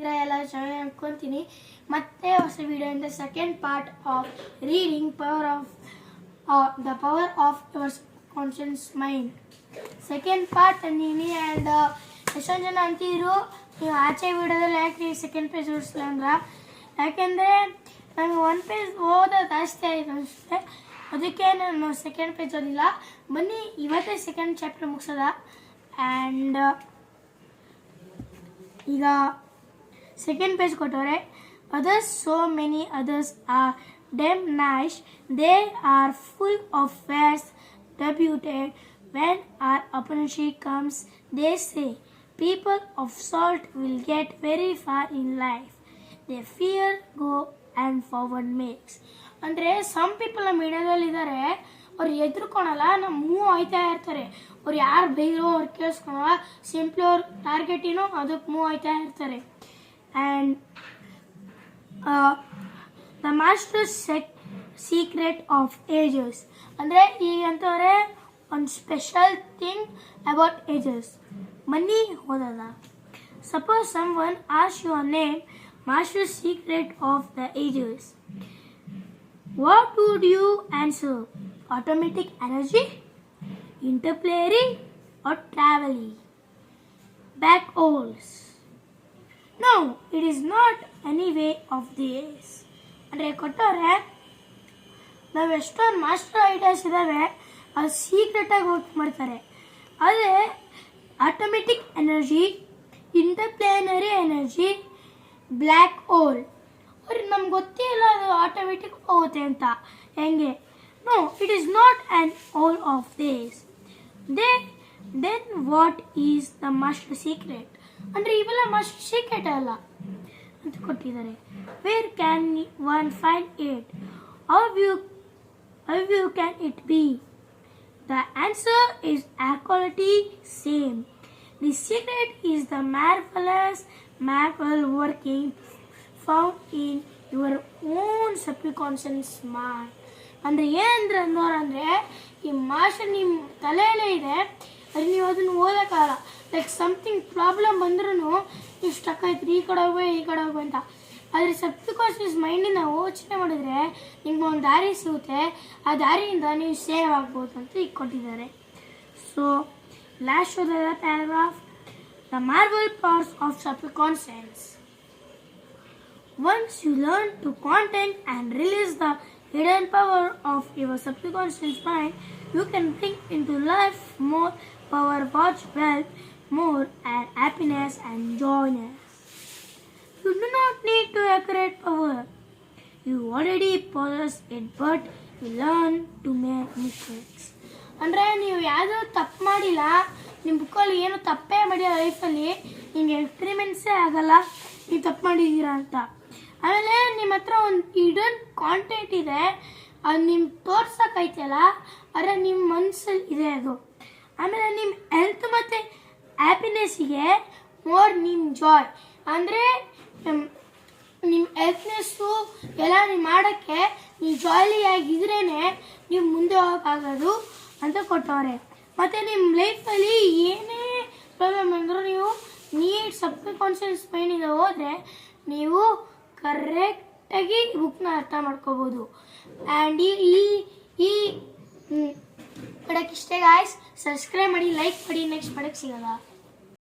ಇದ್ದೀರಾ ಎಲ್ಲ ಚೆನ್ನಾಗಿ ಅನ್ಕೊಂತೀನಿ. ಮತ್ತೆ ಹೊಸ ವಿಡಿಯೋಯಿಂದ second part of reading the power of your conscious mind second part ತಂದೀನಿ. ಆ್ಯಂಡ್ ಎಷ್ಟೊಂದು ಜನ ಅಂತಿದ್ರು ನೀವು ಆಚೆ ವಿಡಿಯೋದಲ್ಲಿ ಯಾಕೆ ಸೆಕೆಂಡ್ ಪೇಜ್ ಓಡಿಸಲ್ಲ ಅಂದ್ರೆ, ಯಾಕೆಂದರೆ ನನಗೆ ಒಂದು ಪೇಜ್ ಓದೋದು ಜಾಸ್ತಿ ಆಯಿತು ಅನಿಸುತ್ತೆ, ಅದಕ್ಕೆ ನಾನು ಸೆಕೆಂಡ್ ಪೇಜ್ ಓದಿಲ್ಲ. ಬನ್ನಿ ಇವತ್ತೇ ಸೆಕೆಂಡ್ ಚಾಪ್ಟರ್ ಮುಗಿಸೋದ. ಆ್ಯಂಡ್ ಈಗ ಸೆಕೆಂಡ್ ಪೇಜ್ ಕೊಟ್ಟವ್ರೆ. Others, so many others are them nice, they are full of fears debuted when our opportunity comes, they say people of salt will get very far in life, they fear go and forward makes. ಅಂದರೆ some people ನಮ್ಮ ಇಂಡಿಯಾದಲ್ಲಿ ಇದ್ದಾರೆ, ಅವ್ರು ಎದ್ರುಕೊಳಲ್ಲ, ನಮ್ಮ move ಆಯ್ತಾ ಇರ್ತಾರೆ. ಅವ್ರು ಯಾರು ಬೈರೋ ಅವ್ರು ಕೇಳಿಸ್ಕೊಳಲ್ಲ, ಸಿಂಪ್ಲಿ ಅವ್ರು ಟಾರ್ಗೆಟ್ ಏನೋ ಅದಕ್ಕೆ ಮೂವ್ ಆಯ್ತಾ ಇರ್ತಾರೆ. And the master secret of ages ಅಂದರೆ ಈಗ ಅಂತವ್ರೆ ಒಂದು ಸ್ಪೆಷಲ್ ಥಿಂಗ್ ಅಬೌಟ್ ಏಜಸ್. ಬನ್ನಿ ಓದೋದ. Suppose someone ask your name, master secret of the ages, what would you answer? Automatic energy, interplanetary, or traveling? Black holes? No, it is not any way of this. ಅಂದರೆ ಕೊಟ್ಟವ್ರೆ ನಾವು ಎಷ್ಟೊಂದು master ideas ಇದ್ದಾವೆ, ಅದು ಸೀಕ್ರೆಟಾಗಿ work ಮಾಡ್ತಾರೆ. ಅದೇ automatic energy, interplanetary energy, black hole ಅವ್ರಿಗೆ ನಮ್ಗೆ ಗೊತ್ತೇ ಇಲ್ಲ ಅದು ಆಟೋಮೆಟಿಕ್ ಹೋಗುತ್ತೆ ಅಂತ. ಹೆಂಗೆ? No, it is not an all of this. Then what is the master secret? ಅಂದರೆ ಇವೆಲ್ಲ ಮಾಸ್ಟರ್ ಸೀಕ್ರೆಟ್ ಅಲ್ಲ ಅಂತ ಕೊಟ್ಟಿದ್ದಾರೆ. Where can one find it? How view can it be? The answer is equality same. The secret is the marvelous miracle working found in your own subconscious mind. ಅಂದರೆ ಏನಂದ್ರೆ ಅನ್ನೋರಂದರೆ ಈ master ನಿಮ್ಮ ತಲೆಯಲ್ಲೇ ಇದೆ, ಅದು ನೀವು ಅದನ್ನು ಓದೋಕ್ಕಾಗಲ್ಲ. ಲೈಕ್ ಸಮಥಿಂಗ್ ಪ್ರಾಬ್ಲಮ್ ಬಂದ್ರೂ ನೀವು ಸ್ಟಕ್ ಆಯ್ತು, ಈ ಕಡೆ ಹೋಗು ಅಂತ. ಆದರೆ ಸಬ್ಕಾನ್ಷಿಯಸ್ ಮೈಂಡಿಂದ ಯೋಚನೆ ಮಾಡಿದ್ರೆ ನಿಮ್ಗೆ ಒಂದು ದಾರಿ ಸಿಗುತ್ತೆ, ಆ ದಾರಿಯಿಂದ ನೀವು ಸೇವ್ ಆಗ್ಬೋದು ಅಂತ ಈಗ ಕೊಟ್ಟಿದ್ದಾರೆ. ಸೊ ಲಾಸ್ಟ್ ಓದೋದ paragraph. The marvel powers of subconscious. Once you learn to contain and release the hidden power of your subconscious mind, you can bring into life more power, watch wealth, more and happiness and joyness. You do not need to acquire power. You already possess it, but you learn to make mistakes. ಅಂದರೆ ನೀವು ಯಾವುದೋ ತಪ್ಪು ಮಾಡಿಲ್ಲ, ನಿಮ್ಮ ಬುಕ್ಕಲ್ಲಿ ಏನು ತಪ್ಪೇ ಮಾಡಿಲ್ಲ ಲೈಫಲ್ಲಿ, ನಿಮಗೆ ಎಕ್ಸ್ಪೆರಿಮೆಂಟ್ಸೇ ಆಗಲ್ಲ ನೀವು ತಪ್ಪು ಮಾಡಿದ್ದೀರಾ ಅಂತ. ಆಮೇಲೆ ನಿಮ್ಮ ಹತ್ರ ಒಂದು ಹಿಡನ್ ಕಾಂಟೆಂಟ್ ಇದೆ, ಅದು ನಿಮ್ಗೆ ತೋರ್ಸೋಕ್ಕೈತಲ್ಲ, ಆದರೆ ನಿಮ್ಮ ಮನಸ್ಸಲ್ಲಿ ಇದೆ ಅದು. ಆಮೇಲೆ ನಿಮ್ಮ ಹೆಲ್ತ್ ಮತ್ತು ಹ್ಯಾಪಿನೆಸ್ಸಿಗೆ ಮೋರ್ ನಿಮ್ಮ ಜಾಯ್, ಅಂದರೆ ನಿಮ್ಮ ಹೆಲ್ತ್ನೆಸ್ಸು ಎಲ್ಲ ನೀವು ಮಾಡೋಕ್ಕೆ ನೀವು ಜಾಯ್ಲಿ ಆಗಿದ್ರೇ ನೀವು ಮುಂದೆ ಹೋಗೋಕ್ಕಾಗೋದು ಅಂತ ಕೊಟ್ಟವ್ರೆ. ಮತ್ತು ನಿಮ್ಮ ಲೈಫಲ್ಲಿ ಏನೇ ಪ್ರಾಬ್ಲಮ್ ಅಂದರೂ ನೀವು ನೀಟ್ ಸಬ್ಕಾನ್ಷಿಯಸ್ ಮೈಂಡಿಂದ ಹೋದರೆ ನೀವು ಕರೆಕ್ಟಾಗಿ ಬುಕ್ನ ಅರ್ಥ ಮಾಡ್ಕೋಬೋದು. ಆ್ಯಂಡ್ ಈ ಪಡಕ್ಕೆ ಇಷ್ಟೇ ಗಾಯ್ಸ್. ಸಬ್ಸ್ಕ್ರೈಬ್ ಮಾಡಿ, ಲೈಕ್ ಮಾಡಿ, ನೆಕ್ಸ್ಟ್ ಪಡಕ್ಕೆ ಸಿಗೋಲ್ಲ.